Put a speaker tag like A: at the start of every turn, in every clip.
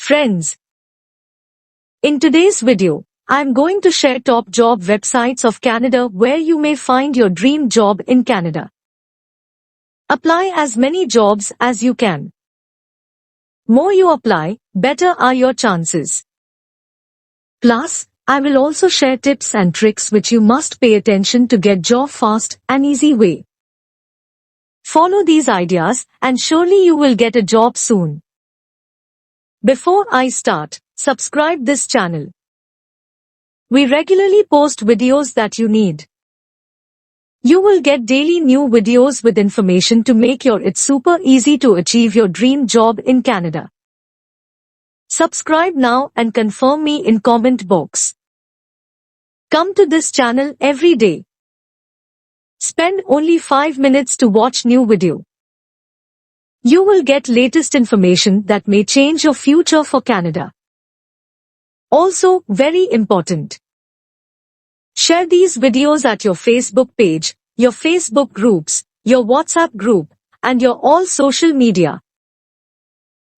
A: Friends, in today's video, I'm going to share top job websites of Canada where you may find your dream job in Canada. Apply as many jobs as you can. More you apply, better are your chances. Plus, I will also share tips and tricks which you must pay attention to get job fast and easy way. Follow these ideas and surely you will get a job soon. Before I start, subscribe this channel. We regularly post videos that you need. You will get daily new videos with information to make it super easy to achieve your dream job in Canada. Subscribe now and confirm me in comment box. Come to this channel every day. Spend only 5 minutes to watch new video. You will get latest information that may change your future for Canada. Also, very important. Share these videos at your Facebook page, your Facebook groups, your WhatsApp group, and your all social media.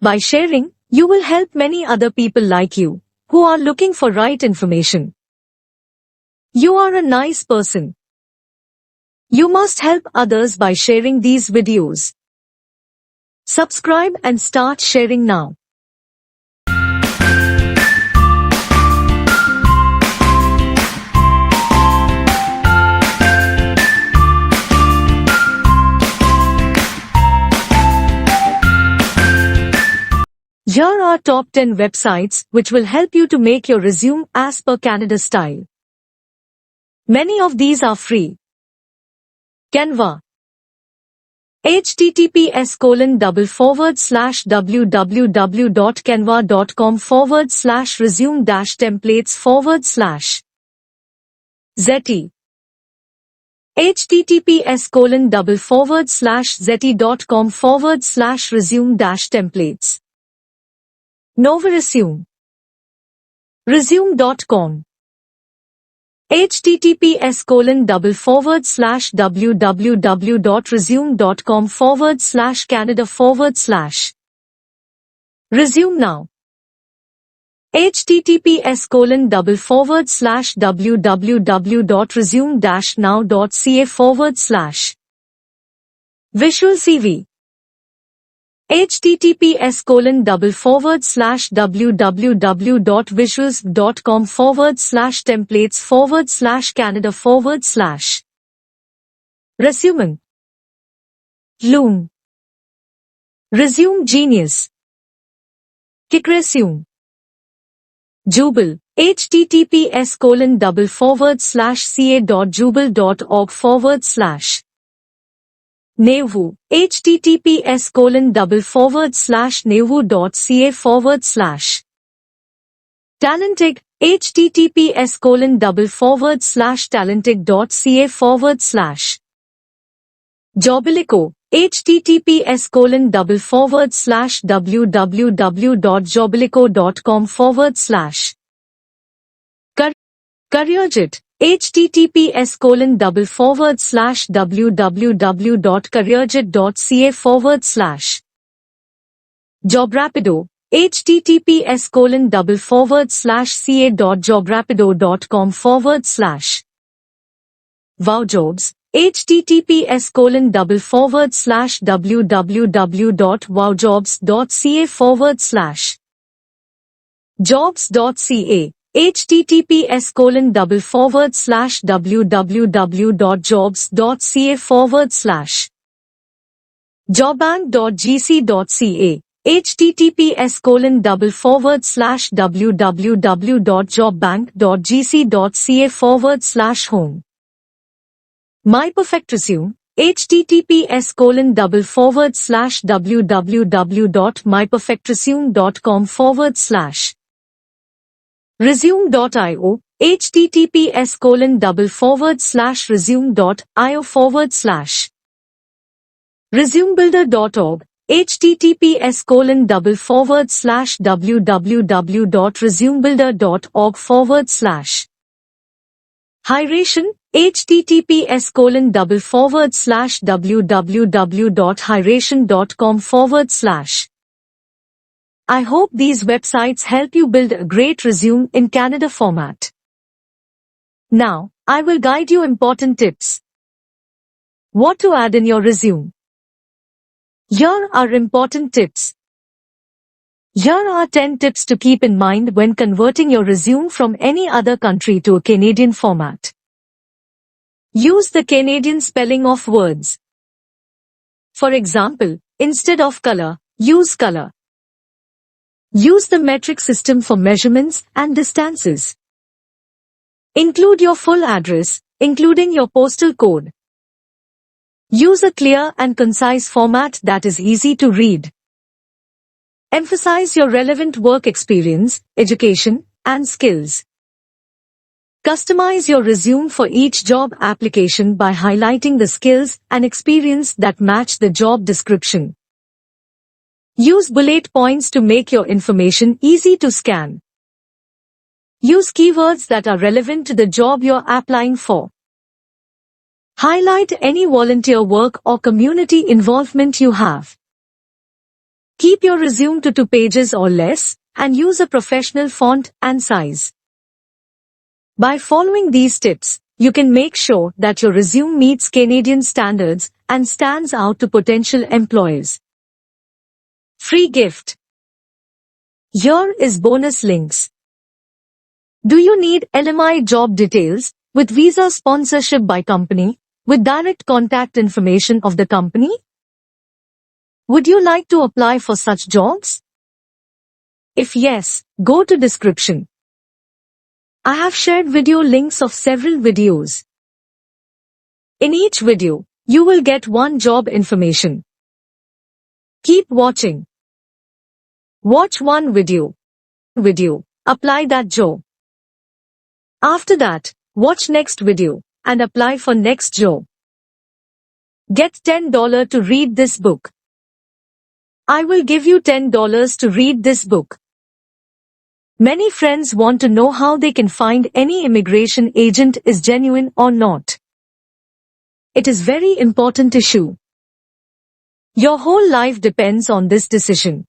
A: By sharing, you will help many other people like you, who are looking for right information. You are a nice person. You must help others by sharing these videos. Subscribe and start sharing now. Here are top 10 websites which will help you to make your resume as per Canada style. Many of these are free. Canva. https://www.canva.com/resume-templates/ Zeti. https://zeti.com/resume-templates. Novaresume. Resume.com. https://www.resume.com/Canada/. Resume now. https://www.resume-now.ca/. Visual CV. https://www.visuals.com/templates/Canada/. Resume. Loom. Resume Genius. KickResume. Jubal. https://ca.jubal.org/. Nevu. https://nevu.ca/. Talentig. https://talentig.ca/. Jobalico. https://www.jobalico.com/. CareerJet. https://www.careerjet.ca/. JobRapido. https://ca.jobrapido.com/. WowJobs. https://www.wowjobs.ca/. Jobs.ca. https://www.jobs.ca/. jobbank.gc.ca. https://www.jobbank.gc.ca/home. MyPerfectResume. https://www.myperfectresume.com/. Resume.io. https://resume.io/. Resumebuilder.org. https://www.resumebuilder.org/. Hiration. https://www.hiration.com/. I hope these websites help you build a great resume in Canada format. Now, I will guide you important tips. What to add in your resume. Here are important tips. Here are 10 tips to keep in mind when converting your resume from any other country to a Canadian format. Use the Canadian spelling of words. For example, instead of color, use color. Use the metric system for measurements and distances. Include your full address, including your postal code. Use a clear and concise format that is easy to read. Emphasize your relevant work experience, education, and skills. Customize your resume for each job application by highlighting the skills and experience that match the job description. Use bullet points to make your information easy to scan. Use keywords that are relevant to the job you're applying for. Highlight any volunteer work or community involvement you have. Keep your resume to 2 pages or less, and use a professional font and size. By following these tips, you can make sure that your resume meets Canadian standards and stands out to potential employers. Free gift. Here is bonus links. Do you need LMIA job details, with visa sponsorship by company, with direct contact information of the company? Would you like to apply for such jobs? If yes, go to description. I have shared video links of several videos. In each video, you will get one job information. Keep watching. Watch one video. Apply that job. After that, watch next video and apply for next job. Get $10 to read this book. I will give you $10 to read this book. Many friends want to know how they can find any immigration agent is genuine or not. It is very important issue. Your whole life depends on this decision.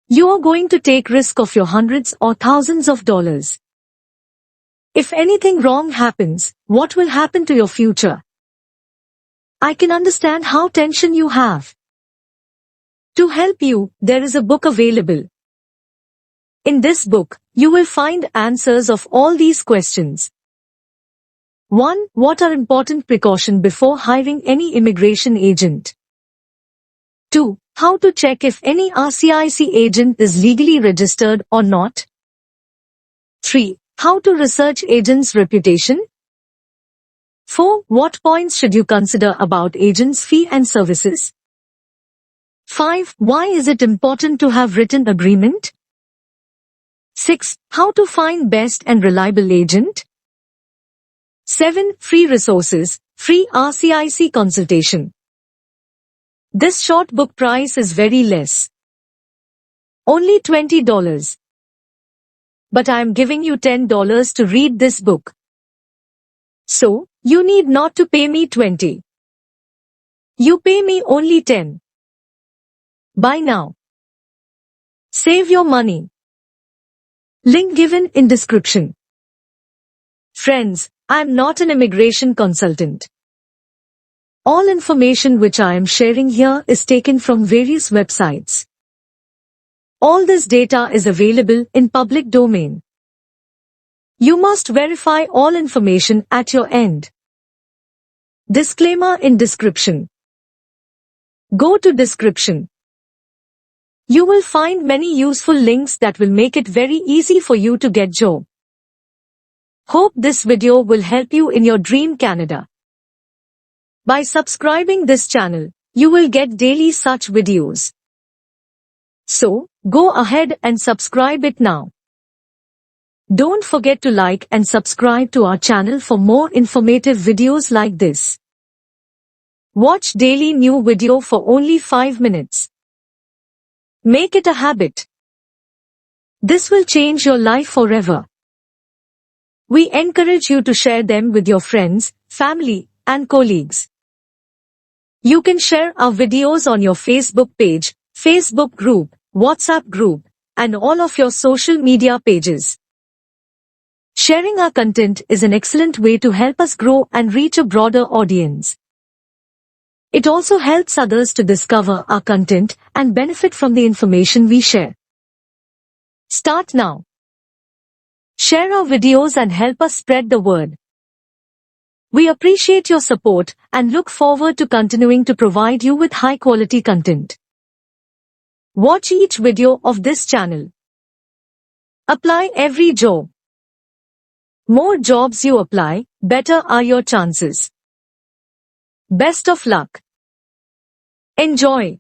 A: You are going to take risk of your hundreds or thousands of dollars. If anything wrong happens, what will happen to your future? I can understand how tension you have. To help you, there is a book available. In this book, you will find answers of all these questions. 1. What are important precautions before hiring any immigration agent? 2. How to check if any RCIC agent is legally registered or not? 3. How to research agent's reputation? 4. What points should you consider about agent's fee and services? 5. Why is it important to have written agreement? 6. How to find best and reliable agent? 7. Free resources, free RCIC consultation. This short book price is very less. Only $20. But I am giving you $10 to read this book. So, you need not to pay me $20. You pay me only $10. Buy now. Save your money. Link given in description. Friends, I am not an immigration consultant. All information which I am sharing here is taken from various websites. All this data is available in public domain. You must verify all information at your end. Disclaimer in description. Go to description. You will find many useful links that will make it very easy for you to get job. Hope this video will help you in your dream Canada. By subscribing this channel, you will get daily such videos. So, go ahead and subscribe it now. Don't forget to like and subscribe to our channel for more informative videos like this. Watch daily new video for only 5 minutes. Make it a habit. This will change your life forever. We encourage you to share them with your friends, family, and colleagues. You can share our videos on your Facebook page, Facebook group, WhatsApp group, and all of your social media pages. Sharing our content is an excellent way to help us grow and reach a broader audience. It also helps others to discover our content and benefit from the information we share. Start now. Share our videos and help us spread the word. We appreciate your support and look forward to continuing to provide you with high-quality content. Watch each video of this channel. Apply every job. More jobs you apply, better are your chances. Best of luck. Enjoy.